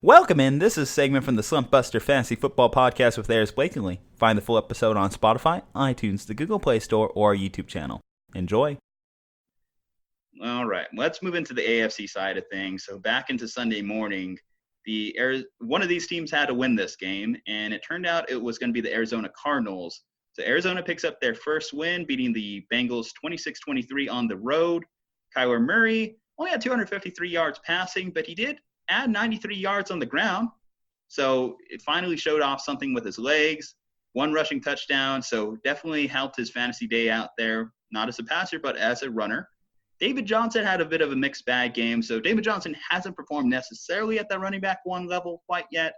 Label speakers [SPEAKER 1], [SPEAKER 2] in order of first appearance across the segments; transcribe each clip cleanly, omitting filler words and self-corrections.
[SPEAKER 1] Welcome in. This is a segment from the Slumpbuster FFB Podcast with Aris Blakeney. Find the full episode on Spotify, iTunes, the Google Play Store, or our YouTube channel. Enjoy.
[SPEAKER 2] All right, let's move into the AFC side of things. So back into Sunday morning, one of these teams had to win this game, and it turned out it was going to be the Arizona Cardinals. So Arizona picks up their first win, beating the Bengals 26-23 on the road. Kyler Murray only had 253 yards passing, but he did add 93 yards on the ground. So it finally showed off something with his legs. One rushing touchdown, so definitely helped his fantasy day out there, not as a passer, but as a runner. David Johnson had a bit of a mixed bag game, so David Johnson hasn't performed necessarily at that running back one level quite yet,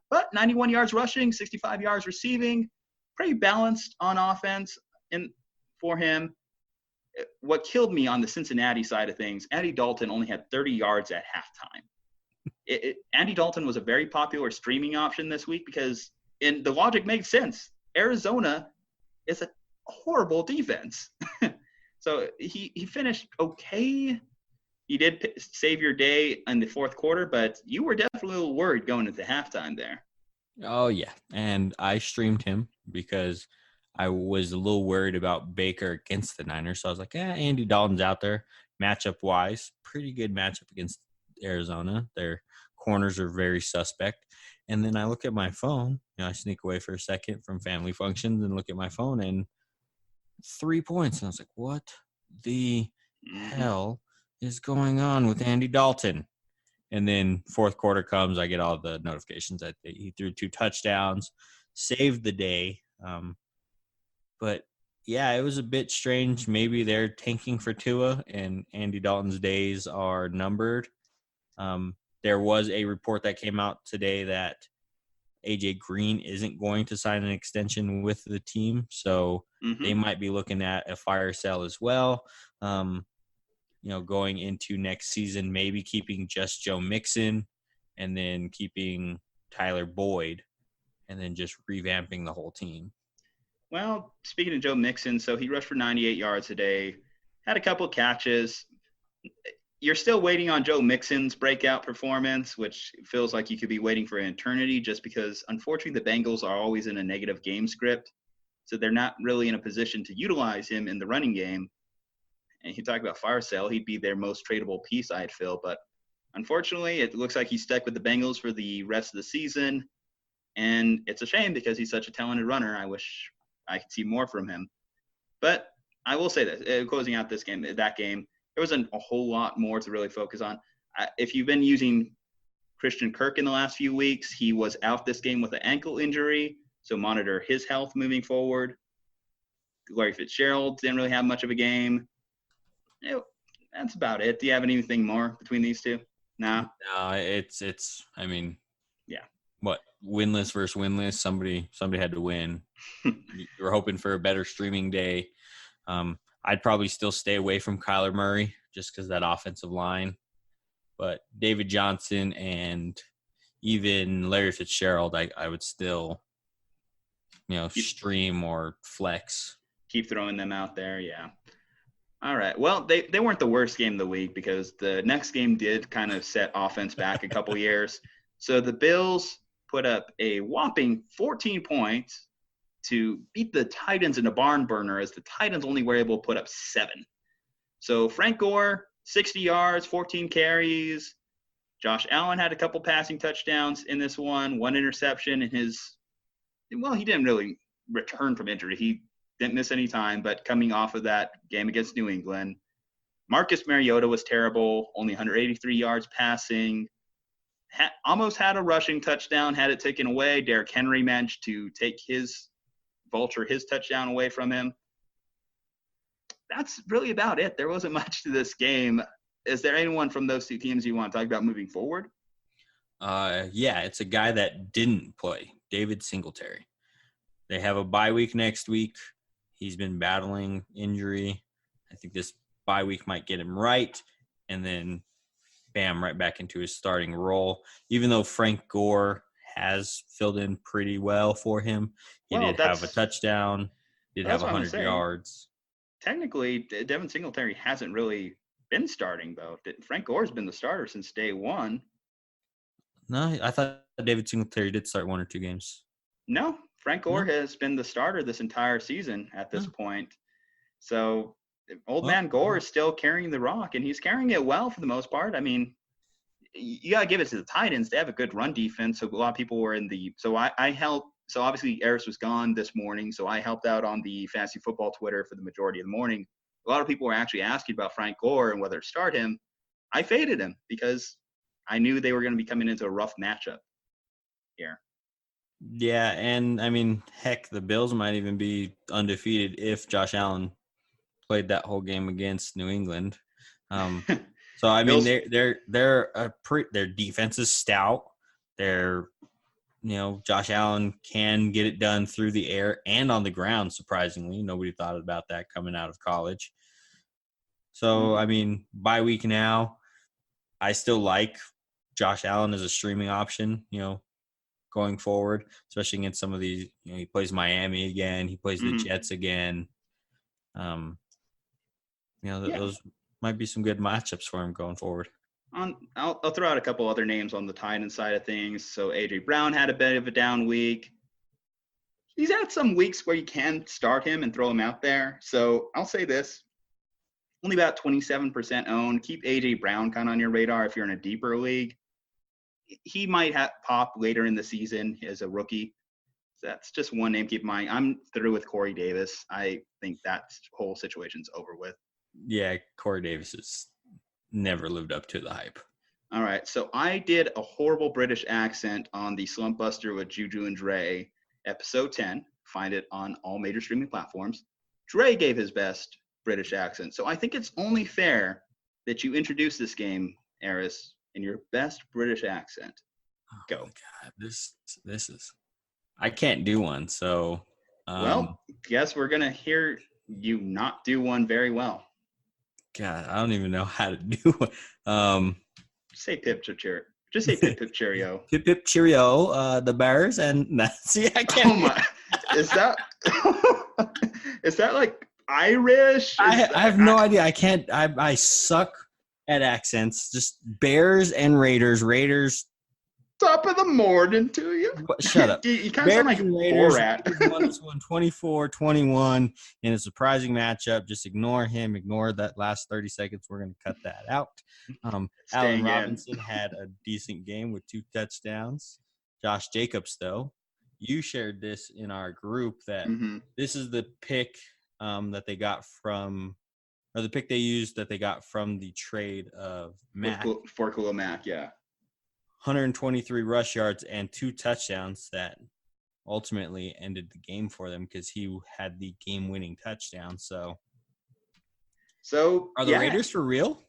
[SPEAKER 2] but 91 yards rushing, 65 yards receiving, pretty balanced on offense for him. What killed me on the Cincinnati side of things, Andy Dalton only had 30 yards at halftime. Andy Dalton was a very popular streaming option this week because the logic makes sense. Arizona is a horrible defense. So he finished okay. He did save your day in the fourth quarter, but you were definitely a little worried going into halftime there.
[SPEAKER 3] Oh, yeah. And I streamed him because I was a little worried about Baker against the Niners. So I was like, Andy Dalton's out there. Matchup-wise, pretty good matchup against Arizona. Their corners are very suspect. And then I look at my phone. I sneak away for a second from family functions and look at my phone, and 3 points. And I was like, what the hell is going on with Andy Dalton? And then fourth quarter comes, I get all the notifications that he threw 2 touchdowns, saved the day. But, yeah, it was a bit strange. Maybe they're tanking for Tua, and Andy Dalton's days are numbered. There was a report that came out today that A.J. Green isn't going to sign an extension with the team, so they might be looking at a fire sale as well. Going into next season, maybe keeping just Joe Mixon and then keeping Tyler Boyd and then just revamping the whole team.
[SPEAKER 2] Well, speaking of Joe Mixon, so he rushed for 98 yards today, had a couple catches. You're still waiting on Joe Mixon's breakout performance, which feels like you could be waiting for an eternity just because, unfortunately, the Bengals are always in a negative game script. So they're not really in a position to utilize him in the running game. And you talk about fire sale, he'd be their most tradable piece, I'd feel. But unfortunately, it looks like he's stuck with the Bengals for the rest of the season. And it's a shame because he's such a talented runner. I wish I could see more from him. But I will say this, closing out that game, there wasn't a whole lot more to really focus on. If you've been using Christian Kirk in the last few weeks, he was out this game with an ankle injury, so monitor his health moving forward. Larry Fitzgerald didn't really have much of a game. That's about it. Do you have anything more between these two? No,
[SPEAKER 3] it's. I mean,
[SPEAKER 2] yeah.
[SPEAKER 3] What, winless versus winless? Somebody had to win. You were hoping for a better streaming day. I'd probably still stay away from Kyler Murray just because that offensive line. But David Johnson and even Larry Fitzgerald, I would still, stream or flex.
[SPEAKER 2] Keep throwing them out there, yeah. All right. Well, they weren't the worst game of the week because the next game did kind of set offense back a couple years. So the Bills put up a whopping 14 points to beat the Titans in a barn burner, as the Titans only were able to put up 7. So Frank Gore, 60 yards, 14 carries. Josh Allen had a couple passing touchdowns in this one interception. And he didn't really return from injury. He didn't miss any time, but coming off of that game against New England, Marcus Mariota was terrible, only 183 yards passing. Almost had a rushing touchdown, had it taken away. Derrick Henry managed to take his touchdown away from him. That's really about it. There wasn't much to this game. Is there anyone from those two teams you want to talk about moving forward?
[SPEAKER 3] Yeah, it's a guy that didn't play, David Singletary. They have a bye week next week. He's been battling injury. I think this bye week might get him right, and then bam, right back into his starting role. Even though Frank Gore has filled in pretty well for him, he did have a touchdown, did have 100 yards.
[SPEAKER 2] Technically, Devin Singletary hasn't really been starting, though. Frank Gore's been the starter since day one.
[SPEAKER 3] No, I thought David Singletary did start 1 or 2 games.
[SPEAKER 2] No, Frank Gore
[SPEAKER 3] No?
[SPEAKER 2] has been the starter this entire season at this
[SPEAKER 3] Oh.
[SPEAKER 2] point. So old
[SPEAKER 3] Well,
[SPEAKER 2] man Gore is still carrying the rock, and he's carrying it well for the most part. I mean, you got to give it to the Titans. They have a good run defense. So a lot of people were in the – so I helped – so obviously Aris was gone this morning, so I helped out on the Fantasy Football Twitter for the majority of the morning. A lot of people were actually asking about Frank Gore and whether to start him. I faded him because I knew they were going to be coming into a rough matchup here.
[SPEAKER 3] Yeah, and I mean, heck, the Bills might even be undefeated if Josh Allen played that whole game against New England. So I mean, their defense is stout. Josh Allen can get it done through the air and on the ground. Surprisingly, nobody thought about that coming out of college. So I mean, bye week now, I still like Josh Allen as a streaming option. Going forward, especially against some of these, he plays Miami again, he plays the Jets again. Those might be some good matchups for him going forward.
[SPEAKER 2] I'll throw out a couple other names on the Titans side of things. So A.J. Brown had a bit of a down week. He's had some weeks where you can start him and throw him out there. So I'll say this, only about 27% owned. Keep A.J. Brown kind of on your radar if you're in a deeper league. He might pop later in the season as a rookie. So that's just one name. Keep in mind. I'm through with Corey Davis. I think that whole situation's over with.
[SPEAKER 3] Yeah, Corey Davis has never lived up to the hype.
[SPEAKER 2] All right, so I did a horrible British accent on the Slumpbuster with Juju and Dre, episode 10. Find it on all major streaming platforms. Dre gave his best British accent, so I think it's only fair that you introduce this game, Aris, in your best British accent. Go.
[SPEAKER 3] Oh my God, this is. I can't do one, so.
[SPEAKER 2] Well, guess we're gonna hear you not do one very well.
[SPEAKER 3] God, I don't even know how to do one.
[SPEAKER 2] Say pip cheerio. Just say pip pip cheerio.
[SPEAKER 3] Pip pip cheerio. The Bears and see, I can't.
[SPEAKER 2] Oh my! Is that like Irish?
[SPEAKER 3] I have no idea. I can't. I suck at accents. Just Bears and Raiders. Raiders.
[SPEAKER 2] Top of the morning to you.
[SPEAKER 3] Shut up.
[SPEAKER 2] You kind of sound like Borat.
[SPEAKER 3] Won this one 24-21 in a surprising matchup. Just ignore him. Ignore that last 30 seconds. We're going to cut that out. Allen Robinson had a decent game with 2 touchdowns. Josh Jacobs, though, you shared this in our group that this is the pick that they got from – or the pick they used that they got from the trade of Mack.
[SPEAKER 2] For Khalil Mack, yeah.
[SPEAKER 3] 123 rush yards and 2 touchdowns that ultimately ended the game for them because he had the game-winning touchdown. So are the Raiders for real?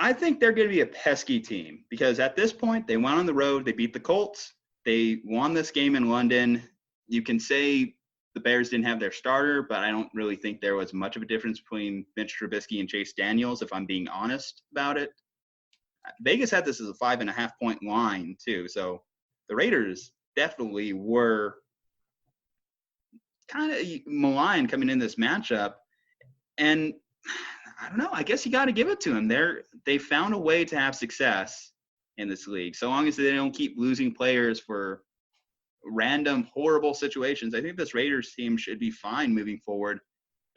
[SPEAKER 2] I think they're going to be a pesky team because at this point they went on the road. They beat the Colts. They won this game in London. You can say the Bears didn't have their starter, but I don't really think there was much of a difference between Mitch Trubisky and Chase Daniels, if I'm being honest about it. Vegas had this as a 5.5-point line too. So the Raiders definitely were kind of maligned coming in this matchup. And I don't know, I guess you got to give it to them. They found a way to have success in this league. So long as they don't keep losing players for random, horrible situations, I think this Raiders team should be fine moving forward.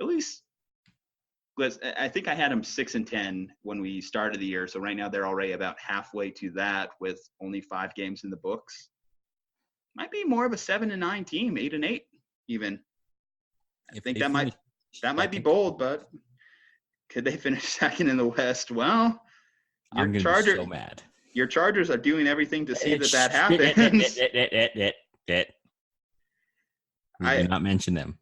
[SPEAKER 2] At least I think I had them 6-10 when we started the year. So right now they're already about halfway to that with only 5 games in the books. Might be more of a 7-9 team, 8-8 even. I think that might be bold, but could they finish second in the West? Well,
[SPEAKER 3] I'm going to be so mad.
[SPEAKER 2] Your Chargers are doing everything to see that happens.
[SPEAKER 3] We did not mention them.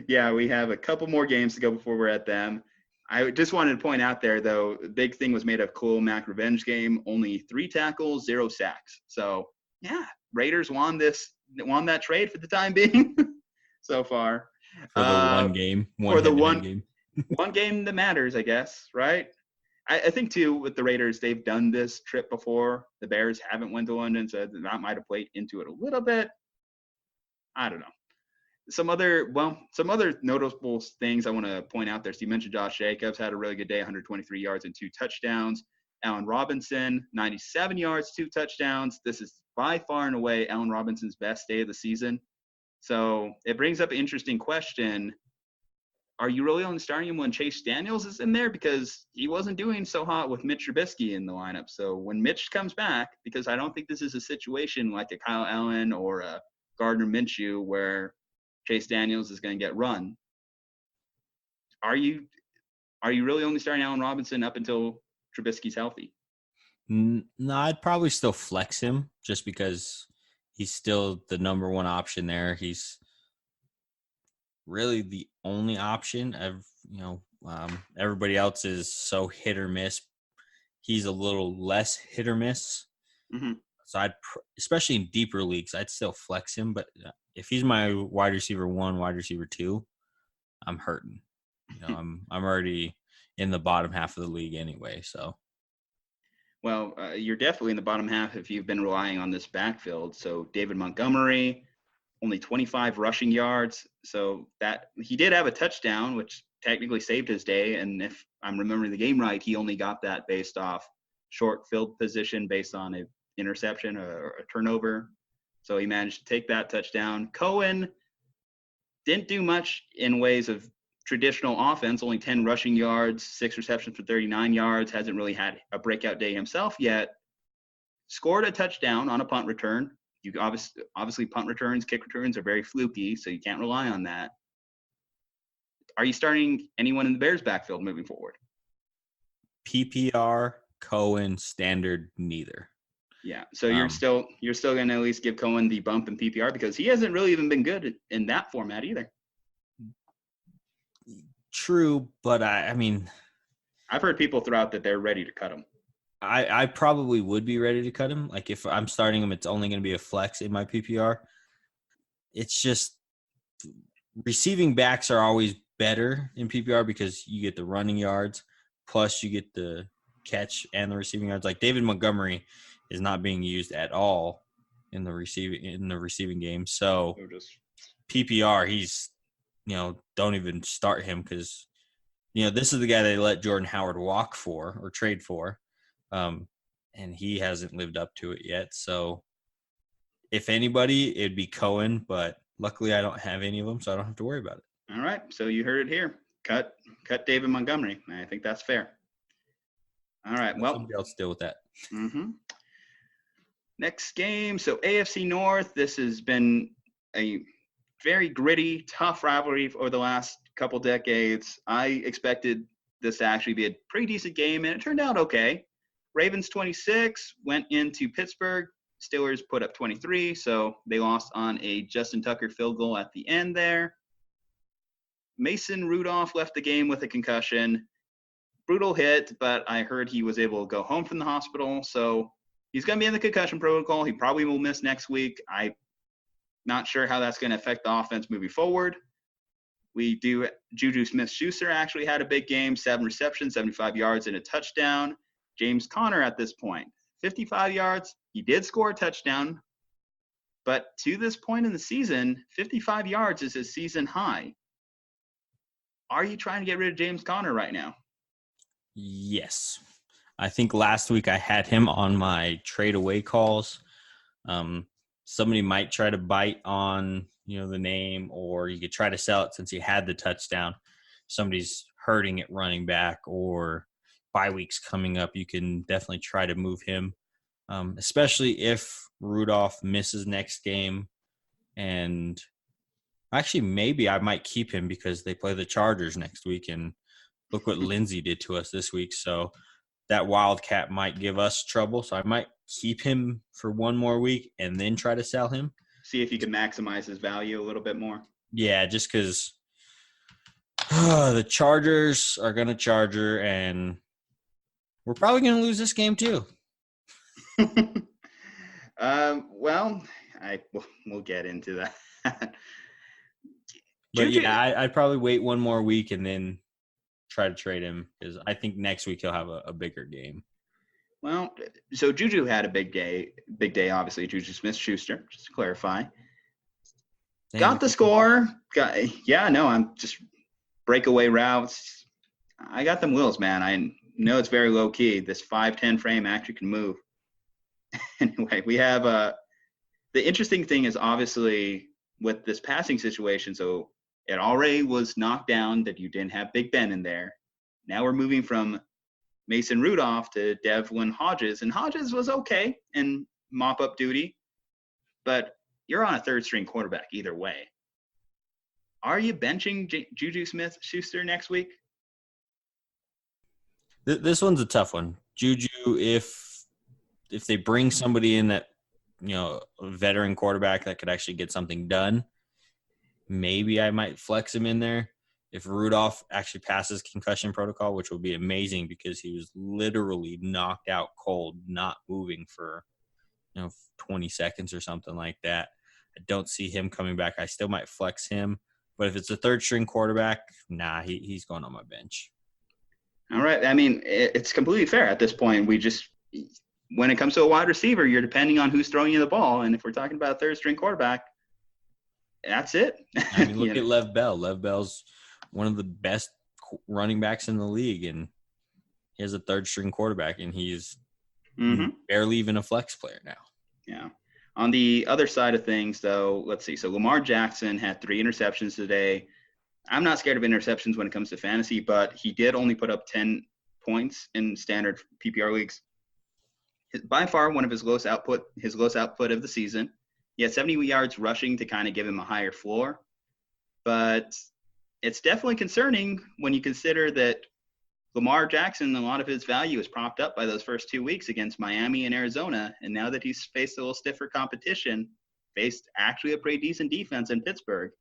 [SPEAKER 2] Yeah, we have a couple more games to go before we're at them. I just wanted to point out there, though, the big thing was made of Khalil Mack revenge game. Only 3 tackles, 0 sacks. So, yeah, Raiders won that trade for the time being so far.
[SPEAKER 3] For the one game.
[SPEAKER 2] One game that matters, I guess, right? I think, too, with the Raiders, they've done this trip before. The Bears haven't went to London, so that might have played into it a little bit. I don't know. Some other notable things I want to point out there. So you mentioned Josh Jacobs had a really good day, 123 yards and 2 touchdowns. Allen Robinson, 97 yards, 2 touchdowns. This is by far and away Allen Robinson's best day of the season. So it brings up an interesting question. Are you really only starting him when Chase Daniels is in there? Because he wasn't doing so hot with Mitch Trubisky in the lineup. So when Mitch comes back, because I don't think this is a situation like a Kyle Allen or a Gardner Minshew where Chase Daniels is going to get run. Are you really only starting Allen Robinson up until Trubisky's healthy?
[SPEAKER 3] No, I'd probably still flex him just because he's still the number one option there. He's really the only option. Everybody else is so hit or miss. He's a little less hit or miss.
[SPEAKER 2] Mm-hmm.
[SPEAKER 3] So especially in deeper leagues, I'd still flex him. But if he's my wide receiver 1, wide receiver 2, I'm hurting. I'm already in the bottom half of the league anyway. So,
[SPEAKER 2] well, you're definitely in the bottom half if you've been relying on this backfield. So David Montgomery, only 25 rushing yards. So that he did have a touchdown, which technically saved his day. And if I'm remembering the game right, he only got that based off short field position based on an interception or a turnover. So he managed to take that touchdown. Cohen didn't do much in ways of traditional offense, only 10 rushing yards, 6 receptions for 39 yards, hasn't really had a breakout day himself yet. Scored a touchdown on a punt return. You obviously punt returns, kick returns are very fluky, so you can't rely on that. Are you starting anyone in the Bears backfield moving forward?
[SPEAKER 3] PPR, Cohen, standard, neither.
[SPEAKER 2] Yeah, so you're still going to at least give Cohen the bump in PPR because he hasn't really even been good in that format either.
[SPEAKER 3] True, but I mean,
[SPEAKER 2] I've heard people throw out that they're ready to cut him.
[SPEAKER 3] I probably would be ready to cut him. Like if I'm starting him, it's only going to be a flex in my PPR. It's just receiving backs are always better in PPR because you get the running yards, plus you get the catch and the receiving yards. Like David Montgomery is not being used at all in the receiving game. So PPR, he's don't even start him because this is the guy they let Jordan Howard walk for or trade for. And he hasn't lived up to it yet. So if anybody, it'd be Cohen, but luckily I don't have any of them, so I don't have to worry about it.
[SPEAKER 2] All right. So you heard it here. Cut David Montgomery. I think that's fair. All right. Well,
[SPEAKER 3] somebody else deal with that.
[SPEAKER 2] Mm-hmm. Next game. So AFC North, this has been a very gritty, tough rivalry over the last couple decades. I expected this to actually be a pretty decent game, and it turned out okay. Ravens 26 went into Pittsburgh. Steelers put up 23, so they lost on a Justin Tucker field goal at the end there. Mason Rudolph left the game with a concussion. Brutal hit, but I heard he was able to go home from the hospital, so he's going to be in the concussion protocol. He probably will miss next week. I'm not sure how that's going to affect the offense moving forward. Juju Smith-Schuster actually had a big game, 7 receptions, 75 yards, and a touchdown. James Conner at this point, 55 yards. He did score a touchdown, but to this point in the season, 55 yards is his season high. Are you trying to get rid of James Conner right now?
[SPEAKER 3] Yes. I think last week I had him on my trade away calls. Somebody might try to bite on, the name, or you could try to sell it since he had the touchdown. Somebody's hurting at running back or bye weeks coming up. You can definitely try to move him, especially if Rudolph misses next game. And actually, maybe I might keep him because they play the Chargers next week. And look what Lindsey did to us this week. So that Wildcat might give us trouble. So I might keep him for one more week and then try to sell him.
[SPEAKER 2] See if you can maximize his value a little bit more.
[SPEAKER 3] Yeah, just because the Chargers are going to Charger, and we're probably going to lose this game too.
[SPEAKER 2] Well, we'll get into that.
[SPEAKER 3] But yeah, I'd probably wait one more week and then try to trade him because I think next week he'll have a bigger game.
[SPEAKER 2] Well, so Juju had a big day, obviously. Juju Smith-Schuster, just to clarify. Got the score. I'm just breakaway routes. I got them wheels, man. No, it's very low key. This 5'10" frame actually can move. Anyway, we have the interesting thing is obviously with this passing situation. So it already was knocked down that you didn't have Big Ben in there. Now we're moving from Mason Rudolph to Devlin Hodges, and Hodges was okay in mop-up duty, but you're on a third-string quarterback either way. Are you benching Juju Smith-Schuster next week?
[SPEAKER 3] This one's a tough one. Juju, if they bring somebody in that, a veteran quarterback that could actually get something done, maybe I might flex him in there. If Rudolph actually passes concussion protocol, which will be amazing because he was literally knocked out cold, not moving for 20 seconds or something like that. I don't see him coming back. I still might flex him. But if it's a third-string quarterback, he's going on my bench.
[SPEAKER 2] All right. I mean, it's completely fair at this point. When it comes to a wide receiver, you're depending on who's throwing you the ball. And if we're talking about a third-string quarterback, that's it.
[SPEAKER 3] I mean, look at Lev Bell. Lev Bell's one of the best running backs in the league, and he has a third-string quarterback, and he's barely even a flex player now.
[SPEAKER 2] Yeah. On the other side of things, though, let's see. So Lamar Jackson had 3 interceptions today. I'm not scared of interceptions when it comes to fantasy, but he did only put up 10 points in standard PPR leagues. By far, one of his lowest output of the season. He had 70 yards rushing to kind of give him a higher floor. But it's definitely concerning when you consider that Lamar Jackson, a lot of his value is propped up by those first 2 weeks against Miami and Arizona. And now that he's faced a little stiffer competition, faced actually a pretty decent defense in Pittsburgh,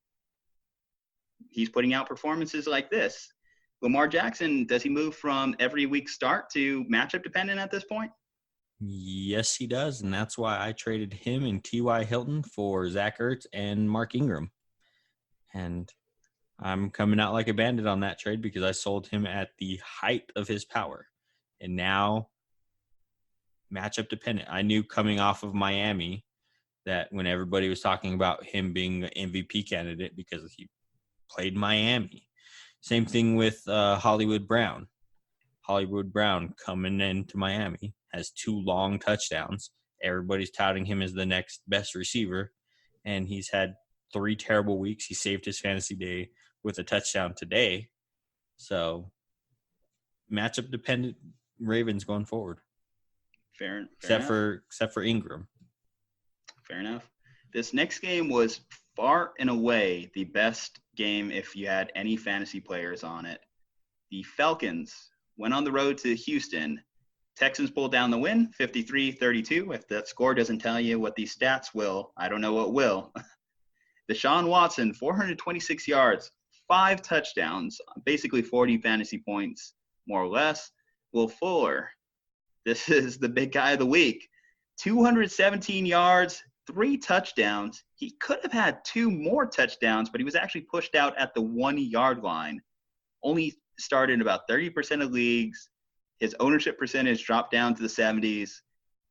[SPEAKER 2] he's putting out performances like this. Lamar Jackson, does he move from every week start to matchup dependent at this point?
[SPEAKER 3] Yes, he does. And that's why I traded him and T.Y. Hilton for Zach Ertz and Mark Ingram. And I'm coming out like a bandit on that trade because I sold him at the height of his power. And now, matchup dependent. I knew coming off of Miami that when everybody was talking about him being an MVP candidate because he played Miami. Same thing with Hollywood Brown. Hollywood Brown coming into Miami has 2 long touchdowns. Everybody's touting him as the next best receiver, and he's had 3 terrible weeks. He saved his fantasy day with a touchdown today. So matchup dependent Ravens going forward.
[SPEAKER 2] Fair
[SPEAKER 3] except
[SPEAKER 2] enough.
[SPEAKER 3] for Ingram.
[SPEAKER 2] Fair enough. This next game was far and away the best game if you had any fantasy players on it. The Falcons went on the road to Houston. Texans pulled down the win, 53-32. If that score doesn't tell you what these stats will, I don't know what will. Deshaun Watson, 426 yards, 5 touchdowns, basically 40 fantasy points, more or less. Will Fuller, this is the big guy of the week, 217 yards, 3 touchdowns. He could have had 2 more touchdowns, but he was actually pushed out at the 1-yard line. Only started in about 30% of leagues. His ownership percentage dropped down to the 70s.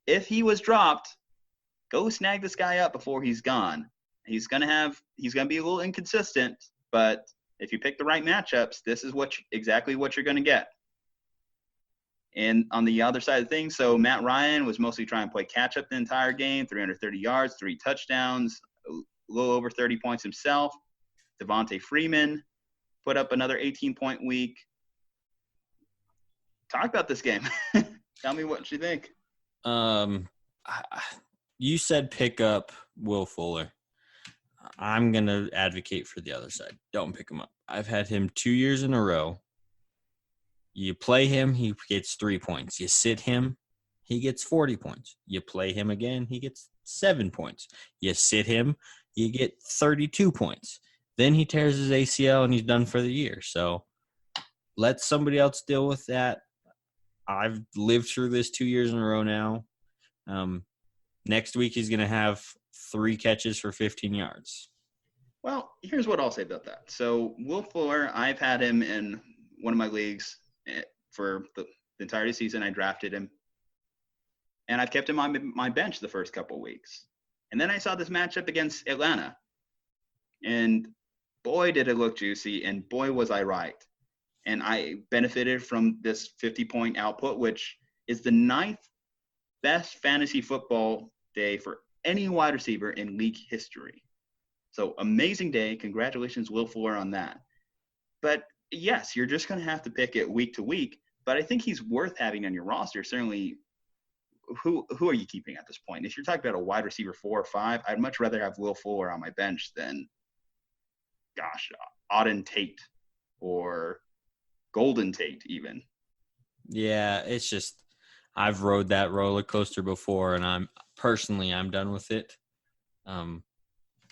[SPEAKER 2] If he was dropped, go snag this guy up before he's gone. He's gonna be a little inconsistent, but if you pick the right matchups, this is exactly what you're gonna get. And on the other side of things, so Matt Ryan was mostly trying to play catch up the entire game, 330 yards, 3 touchdowns, a little over 30 points himself. Devontae Freeman put up another 18-point week. Talk about this game. Tell me what you think.
[SPEAKER 3] You said pick up Will Fuller. I'm going to advocate for the other side. Don't pick him up. I've had him 2 years in a row. You play him, he gets 3 points. You sit him, he gets 40 points. You play him again, he gets 7 points. You sit him, you get 32 points. Then he tears his ACL and he's done for the year. So let somebody else deal with that. I've lived through this 2 years in a row now. Next week he's going to have 3 catches for 15 yards.
[SPEAKER 2] Well, here's what I'll say about that. So Will Fuller, I've had him in one of my leagues for the entire season. I drafted him, and I've kept him on my bench the first couple of weeks. And then I saw this matchup against Atlanta, and boy, did it look juicy, and boy, was I right. and I benefited from this 50-point output, which is the 9th best fantasy football day for any wide receiver in league history. So amazing day. Congratulations, Will Fuller, on that. But yes, you're just going to have to pick it week to week. But I think he's worth having on your roster. Certainly, who are you keeping at this point? If you're talking about a wide receiver 4 or 5, I'd much rather have Will Fuller on my bench than, Auden Tate or Golden Tate even.
[SPEAKER 3] Yeah, it's just I've rode that roller coaster before, and I'm done with it.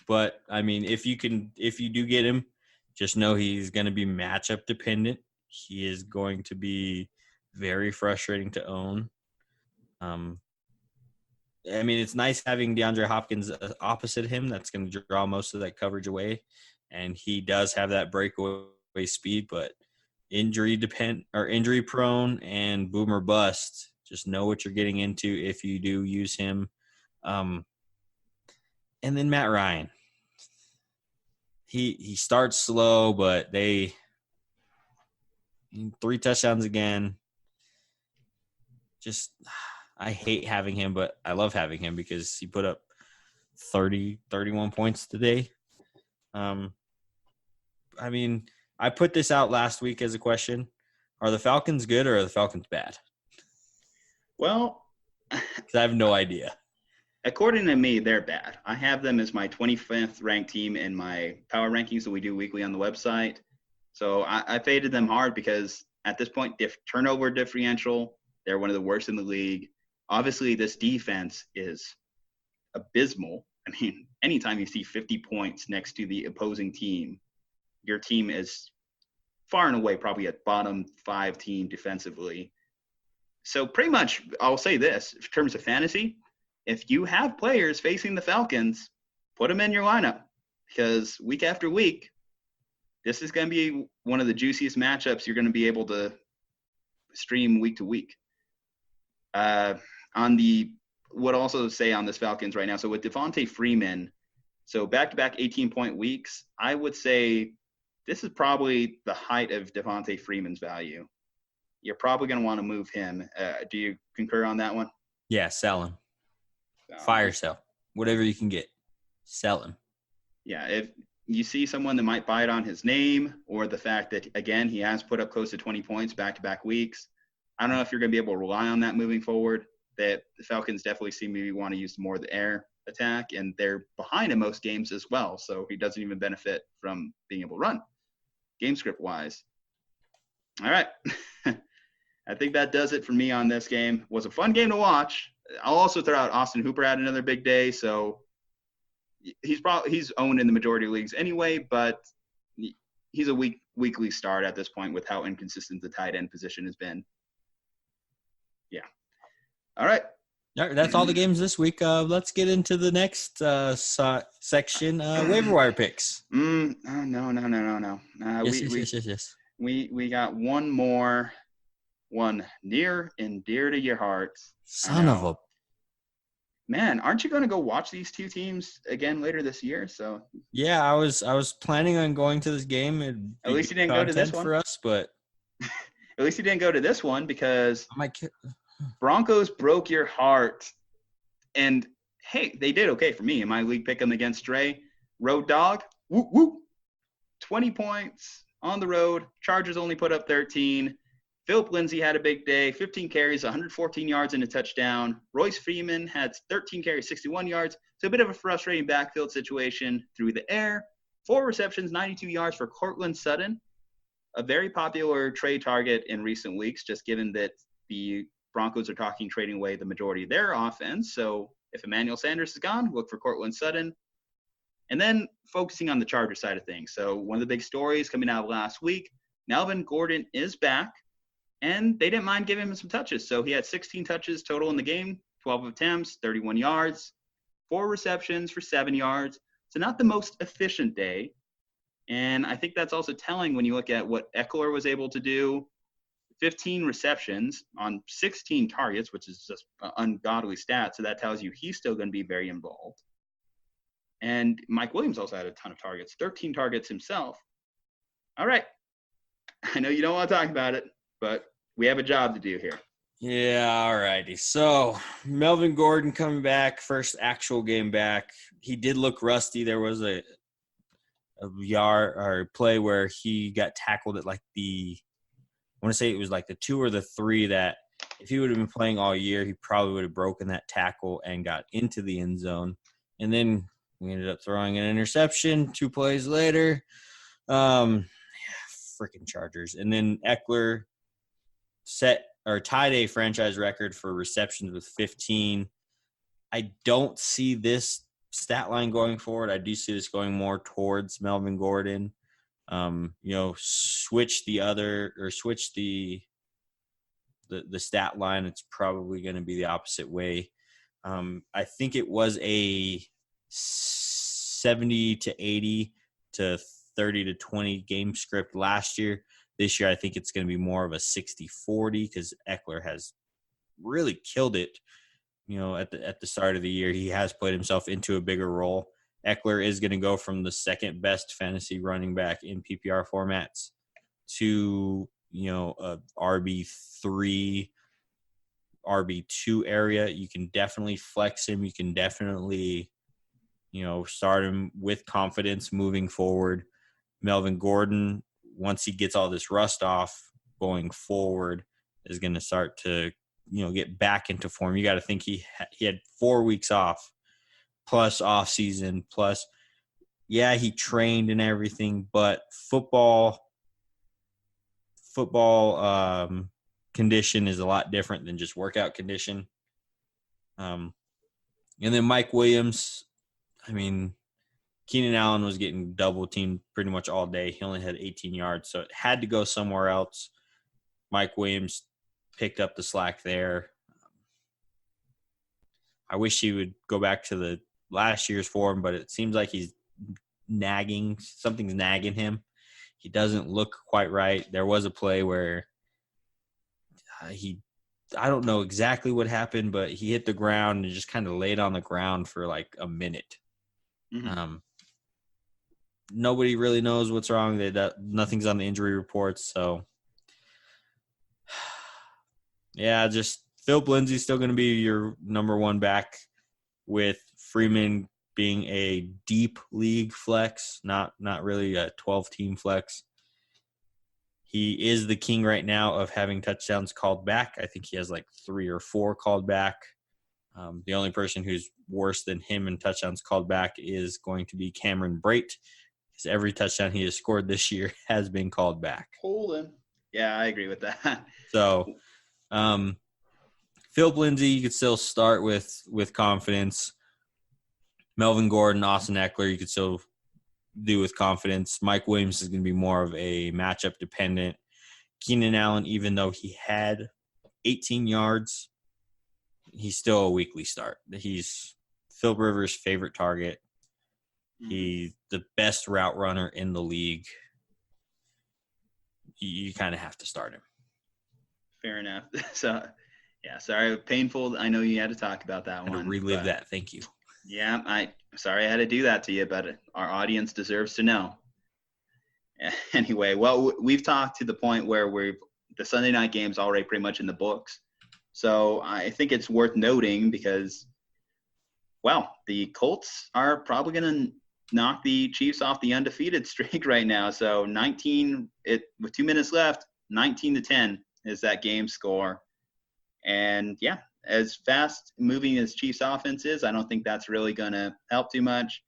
[SPEAKER 3] But I mean, if you do get him, just know he's going to be matchup dependent. He is going to be very frustrating to own. I mean, it's nice having DeAndre Hopkins opposite him. That's going to draw most of that coverage away, and he does have that breakaway speed. But injury prone and boomer bust. Just know what you're getting into if you do use him. And then Matt Ryan. He starts slow, but 3 touchdowns again. Just I hate having him, but I love having him because he put up 31 points today. I mean, I put this out last week as a question. Are the Falcons good or are the Falcons bad?
[SPEAKER 2] Well,
[SPEAKER 3] because I have no idea.
[SPEAKER 2] According to me, they're bad. I have them as my 25th ranked team in my power rankings that we do weekly on the website. So I faded them hard because at this point, turnover differential, they're one of the worst in the league. Obviously, this defense is abysmal. I mean, anytime you see 50 points next to the opposing team, your team is far and away probably a bottom 5 team defensively. So pretty much, I'll say this, in terms of fantasy, if you have players facing the Falcons, put them in your lineup because week after week, this is going to be one of the juiciest matchups you're going to be able to stream week to week. What also say on this Falcons right now, so with Devontae Freeman, so back-to-back 18-point weeks, I would say this is probably the height of Devontae Freeman's value. You're probably going to want to move him. Do you concur on that one?
[SPEAKER 3] Yeah, sell him. Fire sell. Whatever you can get. Sell him.
[SPEAKER 2] Yeah, if you see someone that might buy it on his name or the fact that, again, he has put up close to 20 points back-to-back weeks, I don't know if you're going to be able to rely on that moving forward. That the Falcons definitely seem to want to use more of the air attack, and they're behind in most games as well, so he doesn't even benefit from being able to run, game script-wise. All right. I think that does it for me on this game. It was a fun game to watch. I'll also throw out Austin Hooper had another big day, so he's owned in the majority of leagues anyway, but he's a weekly start at this point with how inconsistent the tight end position has been. Yeah. All right.
[SPEAKER 3] That's all the games this week. Let's get into the next section, waiver wire picks.
[SPEAKER 2] No.
[SPEAKER 3] Yes.
[SPEAKER 2] We got one more, one near and dear to your heart.
[SPEAKER 3] Son of a
[SPEAKER 2] man! Aren't you going to go watch these two teams again later this year? So
[SPEAKER 3] yeah, I was planning on going to this game.
[SPEAKER 2] At least you didn't go to this one
[SPEAKER 3] for us, but
[SPEAKER 2] at least you didn't go to this one because
[SPEAKER 3] I might kill.
[SPEAKER 2] Broncos broke your heart. And, hey, they did okay for me in my league pick 'em against Dre. Road dog, whoop, whoop. 20 points on the road. Chargers only put up 13. Philip Lindsay had a big day, 15 carries, 114 yards and a touchdown. Royce Freeman had 13 carries, 61 yards. So a bit of a frustrating backfield situation through the air. 4 receptions, 92 yards for Cortland Sutton. A very popular trade target in recent weeks, just given that the Broncos are talking trading away the majority of their offense. So if Emmanuel Sanders is gone, look for Cortland Sutton. And then focusing on the Chargers side of things. So one of the big stories coming out of last week, Melvin Gordon is back, and they didn't mind giving him some touches. So he had 16 touches total in the game, 12 attempts, 31 yards, 4 receptions for 7 yards. So not the most efficient day. And I think that's also telling when you look at what Eckler was able to do. 15 receptions on 16 targets, which is just an ungodly stat. So that tells you he's still going to be very involved. And Mike Williams also had a ton of targets, 13 targets himself. All right. I know you don't want to talk about it, but we have a job to do here.
[SPEAKER 3] Yeah, all righty. So Melvin Gordon coming back, first actual game back. He did look rusty. There was a yard or play where he got tackled at like I want to say it was like the 2 or the 3 that if he would have been playing all year, he probably would have broken that tackle and got into the end zone. And then we ended up throwing an interception 2 plays later. Freaking Chargers. And then Eckler tied a franchise record for receptions with 15. I don't see this stat line going forward. I do see this going more towards Melvin Gordon. Switch the stat line. It's probably going to be the opposite way. I think it was a 70 to 80 to 30 to 20 game script last year. This year, I think it's going to be more of a 60-40 because Eckler has really killed it. At the start of the year, he has put himself into a bigger role. Eckler is going to go from the second best fantasy running back in PPR formats to, a RB3, RB2 area. You can definitely flex him. You can definitely, start him with confidence moving forward. Melvin Gordon, once he gets all this rust off going forward, is going to start to, get back into form. You got to think he had 4 weeks off plus off season plus, he trained and everything, but football condition is a lot different than just workout condition. And then Mike Williams, Keenan Allen was getting double teamed pretty much all day. He only had 18 yards, so it had to go somewhere else. Mike Williams picked up the slack there. I wish he would go back to the last year's form, but it seems like he's nagging. Something's nagging him. He doesn't look quite right. There was a play where I don't know exactly what happened, but he hit the ground and just kind of laid on the ground for like a minute. Mm-hmm. Nobody really knows what's wrong. Nothing's on the injury reports. So, just Philip Lindsay's still going to be your number 1 back, with Freeman being a deep league flex, not really a 12-team flex. He is the king right now of having touchdowns called back. I think he has like 3 or 4 called back. The only person who's worse than him in touchdowns called back is going to be Cameron Brate, because every touchdown he has scored this year has been called back.
[SPEAKER 2] Hold him. Yeah, I agree with that.
[SPEAKER 3] So, Philip Lindsay, you could still start with confidence. Melvin Gordon, Austin Eckler, you could still do with confidence. Mike Williams is going to be more of a matchup dependent. Keenan Allen, even though he had 18 yards, he's still a weekly start. He's Phil Rivers' favorite target. He's the best route runner in the league. You kind of have to start him.
[SPEAKER 2] Fair enough. So, sorry, painful. I know you had to talk about that one.
[SPEAKER 3] Relive that. Thank you.
[SPEAKER 2] Yeah, sorry I had to do that to you, but our audience deserves to know. Anyway, well, we've talked to the point where the Sunday night game's already pretty much in the books. So I think it's worth noting because, the Colts are probably going to knock the Chiefs off the undefeated streak right now. So with 2 minutes left, 19-10 is that game score. And as fast moving as Chiefs offense is, I don't think that's really going to help too much.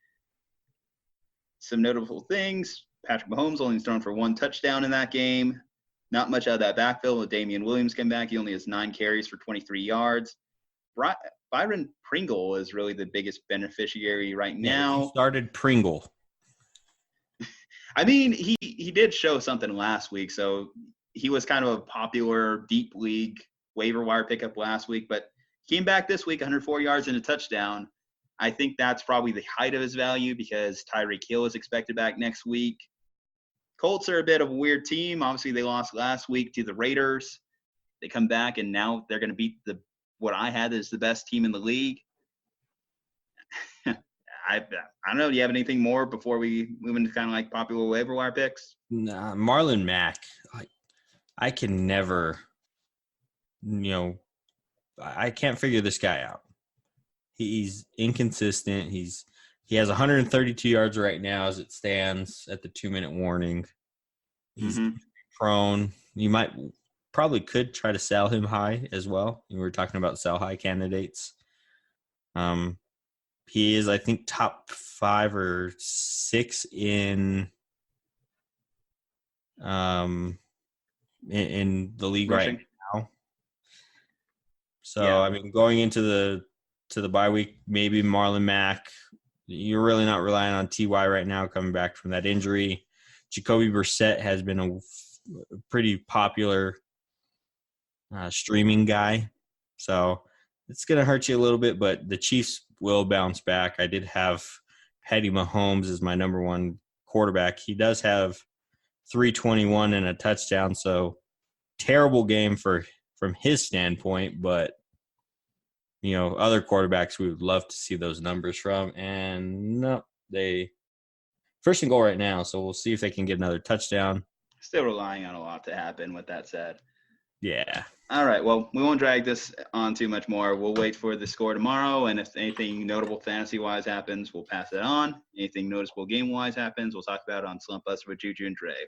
[SPEAKER 2] Some notable things: Patrick Mahomes only thrown for 1 touchdown in that game. Not much out of that backfield with Damian Williams came back. He only has 9 carries for 23 yards. Byron Pringle is really the biggest beneficiary right now.
[SPEAKER 3] He started Pringle.
[SPEAKER 2] He did show something last week, so he was kind of a popular deep league waiver wire pickup last week, but came back this week, 104 yards and a touchdown. I think that's probably the height of his value because Tyreek Hill is expected back next week. Colts are a bit of a weird team. Obviously, they lost last week to the Raiders. They come back, and now they're going to beat what I had as the best team in the league. I don't know. Do you have anything more before we move into kind of like popular waiver wire picks?
[SPEAKER 3] Nah, Marlon Mack. I can never, I can't figure this guy out. He's inconsistent. He has 132 yards right now as it stands at the 2-minute warning. He's prone. You probably could try to sell him high as well. We were talking about sell high candidates. He is, I think, top 5 or 6 in the league
[SPEAKER 2] Rushing.
[SPEAKER 3] right now. So, I mean, going into the bye week, maybe Marlon Mack. You're really not relying on T.Y. right now coming back from that injury. Jacoby Brissett has been a pretty popular streaming guy. So it's going to hurt you a little bit, but the Chiefs will bounce back. I did have Patty Mahomes as my number 1 quarterback. He does have 321 and a touchdown, so terrible game from his standpoint, but other quarterbacks we would love to see those numbers from, and no, they first and goal right now, so we'll see if they can get another touchdown.
[SPEAKER 2] Still relying on a lot to happen with that said.
[SPEAKER 3] Yeah.
[SPEAKER 2] All right, well, we won't drag this on too much more. We'll wait for the score tomorrow, and if anything notable fantasy-wise happens, we'll pass it on. Anything noticeable game-wise happens, we'll talk about it on Slumpbuster with Juju and Dre.